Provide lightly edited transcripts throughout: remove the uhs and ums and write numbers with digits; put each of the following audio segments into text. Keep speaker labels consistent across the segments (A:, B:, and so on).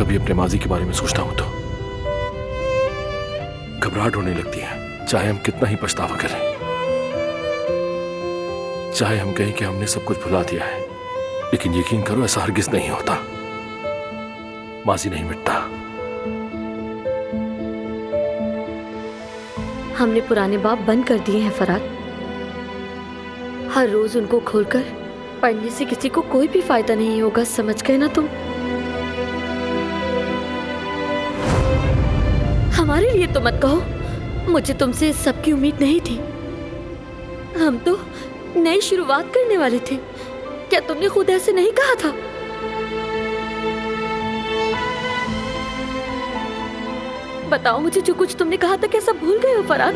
A: कभी अपने माजी के बारे में सोचता हूं तो घबराहट होने लगती है, चाहे हम कितना ही पछतावा करें, चाहे हम कहें कि हमने सब कुछ भुला दिया है, लेकिन यकीन करो ऐसा हरगिज नहीं होता। माजी नहीं मिटता।
B: हमने पुराने बाब बंद कर दिए हैं फराद। हर रोज उनको खोलकर पढ़ने से किसी को कोई भी फायदा नहीं होगा, समझ गए ना तुम? हमारे लिए तो मत कहो, मुझे तुमसे इस सब की उम्मीद नहीं थी। हम तो नई शुरुआत करने वाले थे। क्या तुमने खुद ऐसे नहीं कहा था? बताओ मुझे, जो कुछ तुमने कहा था क्या सब भूल गए हो फराद?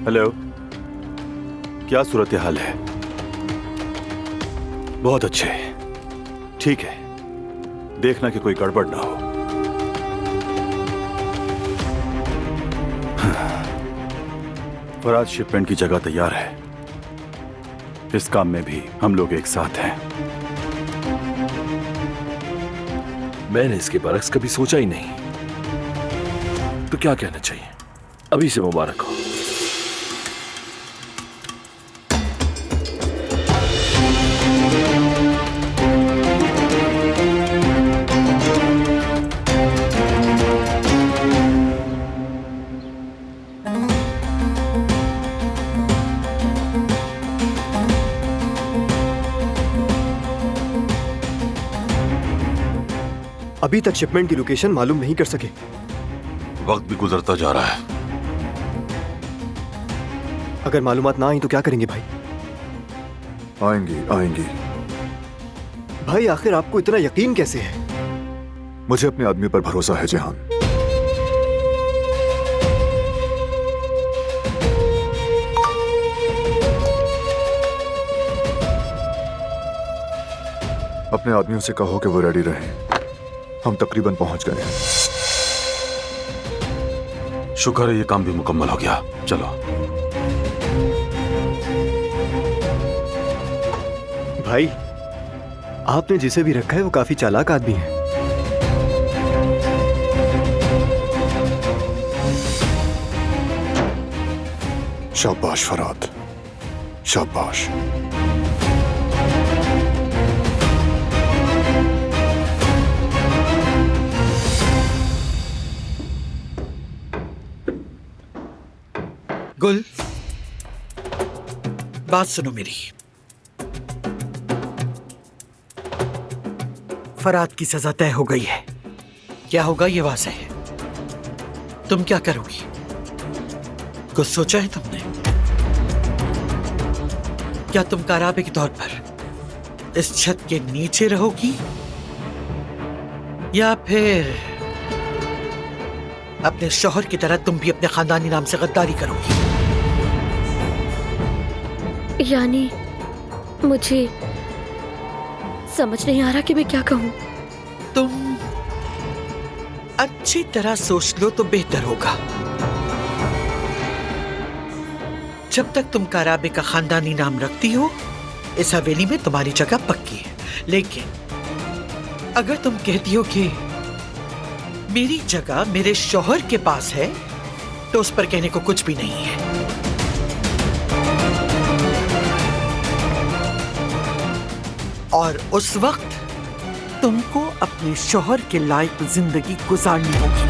C: हेलो, क्या सूरत हाल है? बहुत अच्छे, ठीक है। देखना कि कोई गड़बड़ ना हो। फराज शिपमेंट की जगह तैयार है। इस काम में भी हम लोग एक साथ हैं।
A: मैंने इसके बरक्स कभी सोचा ही नहीं, तो क्या कहना चाहिए? अभी से मुबारक हो।
D: अभी तक शिपमेंट की लोकेशन मालूम नहीं कर सके।
E: वक्त भी गुजरता जा रहा है।
D: अगर मालूमात ना आई तो क्या करेंगे भाई?
E: आएंगी आएंगी।
D: भाई आखिर आपको इतना यकीन कैसे है?
E: मुझे अपने आदमी पर भरोसा है जहान। अपने आदमियों से कहो कि वो रेडी रहें। हम तकरीबन पहुंच गए हैं।
C: शुक्र है ये काम भी मुकम्मल हो गया। चलो।
D: भाई आपने जिसे भी रखा है वो काफी चालाक आदमी है।
E: शाबाश फराद, शाबाश।
F: गुल, बात सुनो मेरी। फराद की सजा तय हो गई है। क्या होगा ये वाज़ेह है। तुम क्या करोगी? कुछ सोचा है तुमने? क्या तुम काराबे के तौर पर इस छत के नीचे रहोगी या फिर अपने शौहर की तरह तुम भी अपने खानदानी नाम से गद्दारी करोगी?
B: यानी मुझे समझ नहीं आ रहा कि मैं क्या कहूं।
F: तुम अच्छी तरह सोच लो तो बेहतर होगा। जब तक तुम काराबे का खानदानी नाम रखती हो, इस हवेली में तुम्हारी जगह पक्की है। लेकिन अगर तुम कहती हो कि मेरी जगह मेरे शौहर के पास है, तो उस पर कहने को कुछ भी नहीं है। और उस वक्त तुमको अपने शौहर के लायक जिंदगी गुजारनी होगी।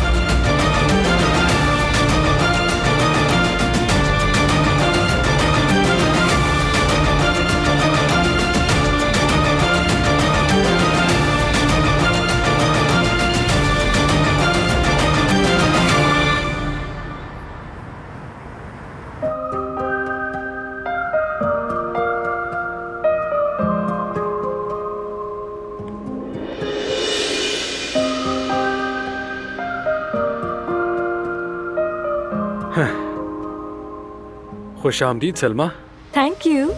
G: खुशामदीद सलमा।
H: Thank you.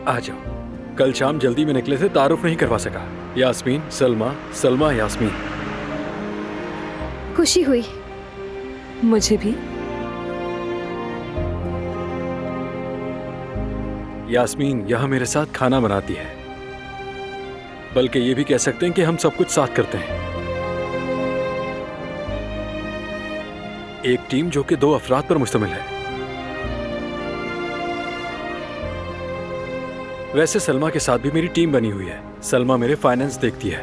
G: आ जाओ। कल शाम जल्दी में निकले थे, तारुफ नहीं करवा सका। यास्मीन, सलमा, सलमा, यास्मीन।
H: खुशी हुई। मुझे भी।
G: यास्मीन यहाँ मेरे साथ खाना बनाती है, बल्कि ये भी कह सकते हैं कि हम सब कुछ साथ करते हैं। एक टीम जो कि 2 अफराद पर मुश्तमिल है। वैसे सलमा के साथ भी मेरी टीम बनी हुई है। सलमा मेरे फाइनेंस देखती है।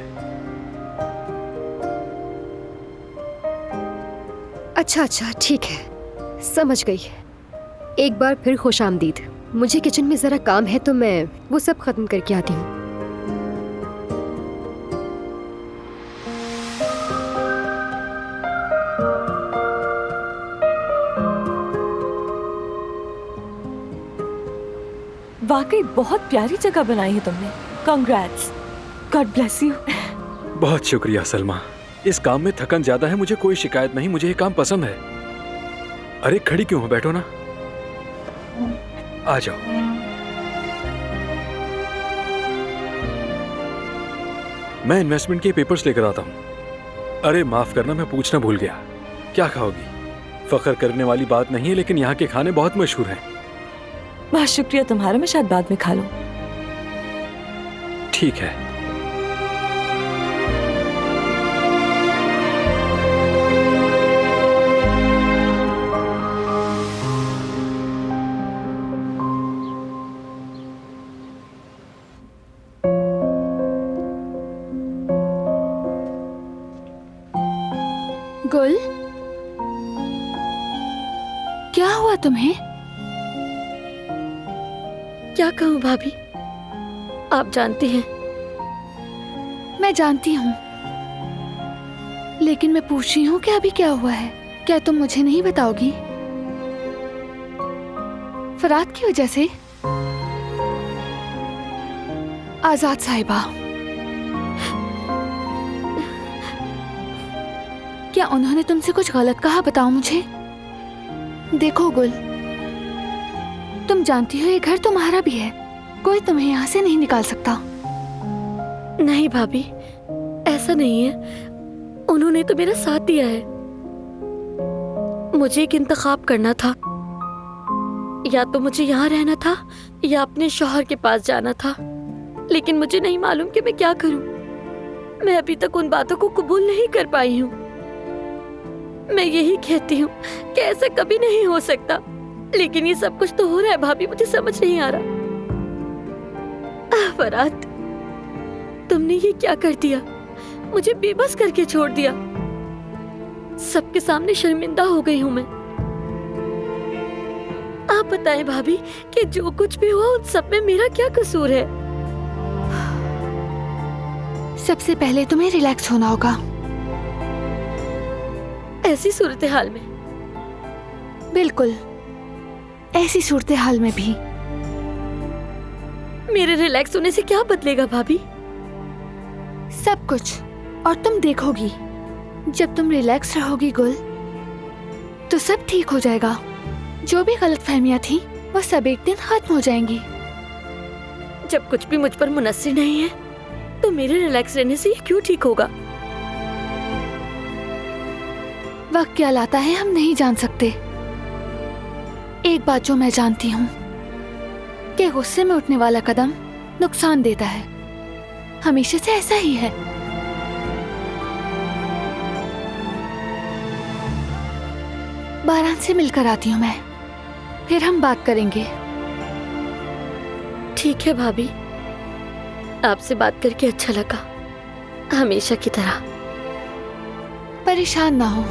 H: अच्छा, ठीक है, समझ गई। एक बार फिर खुशामदीद। मुझे किचन में जरा काम है तो मैं वो सब खत्म करके आती हूँ। वाकई बहुत प्यारी जगह बनाई है तुमने। Congrats, God bless you.
G: बहुत शुक्रिया सलमा। इस काम में थकन ज्यादा है, मुझे कोई शिकायत नहीं। मुझे ये काम पसंद है। अरे खड़ी क्यों हो, बैठो ना। आ जाओ। मैं इन्वेस्टमेंट के पेपर्स लेकर आता हूँ। अरे माफ करना, मैं पूछना भूल गया। क्या खाओगी? फख्र करने वाली बात नहीं है, लेकिन यहाँ के खाने बहुत मशहूर हैं।
H: बहुत शुक्रिया तुम्हारा, मैं शायद बाद में खा लूं।
G: ठीक है।
B: गुल, क्या हुआ तुम्हें? क्या कहूँ भाभी, आप जानती हैं। मैं जानती हूँ, लेकिन मैं पूछ रही हूँ कि अभी क्या हुआ है। क्या तुम मुझे नहीं बताओगी? फराद की वजह से? आजाद साहिबा, क्या उन्होंने तुमसे कुछ गलत कहा? बताओ मुझे। देखो गुल, तुम जानती हो ये घर तुम्हारा भी है, कोई तुम्हें यहाँ से नहीं निकाल सकता। नहीं भाभी, ऐसा नहीं है। उन्होंने तो मेरा साथ दिया है। मुझे एक इंतखाब करना था, या तो मुझे यहाँ रहना था या अपने शौहर के पास जाना था, लेकिन मुझे नहीं मालूम कि मैं क्या करूं। मैं अभी तक उन बातों को कबूल नहीं कर पाई हूँ। मैं यही कहती हूँ कि ऐसा कभी नहीं हो सकता, लेकिन ये सब कुछ तो हो रहा है भाभी, मुझे समझ नहीं आ रहा। फराद, तुमने ये क्या कर दिया? मुझे बेबस करके छोड़ दिया। सबके सामने शर्मिंदा हो गई हूँ मैं। आप बताएं भाभी कि जो कुछ भी हुआ उन सब में मेरा क्या कसूर है? सबसे पहले तुम्हें रिलैक्स होना होगा। ऐसी सूरत हाल में? बिल्कुल, ऐसी सूरत हाल में भी मेरे रिलैक्स होने से क्या बदलेगा भाभी? सब कुछ, और तुम देखोगी जब तुम रिलैक्स रहोगी गुल, तो सब ठीक हो जाएगा। जो भी गलतफहमियां थी वो सब एक दिन खत्म हो जाएंगी। जब कुछ भी मुझ पर मुनस्सिर नहीं है तो मेरे रिलैक्स रहने से ये क्यों ठीक होगा? वक्त क्या लाता है हम नहीं जान सकते। एक बात जो मैं जानती हूँ कि गुस्से में उठने वाला कदम नुकसान देता है। हमेशा से ऐसा ही है। बारान से मिलकर आती हूँ मैं, फिर हम बात करेंगे। ठीक है भाभी, आपसे बात करके अच्छा लगा, हमेशा की तरह। परेशान ना हो।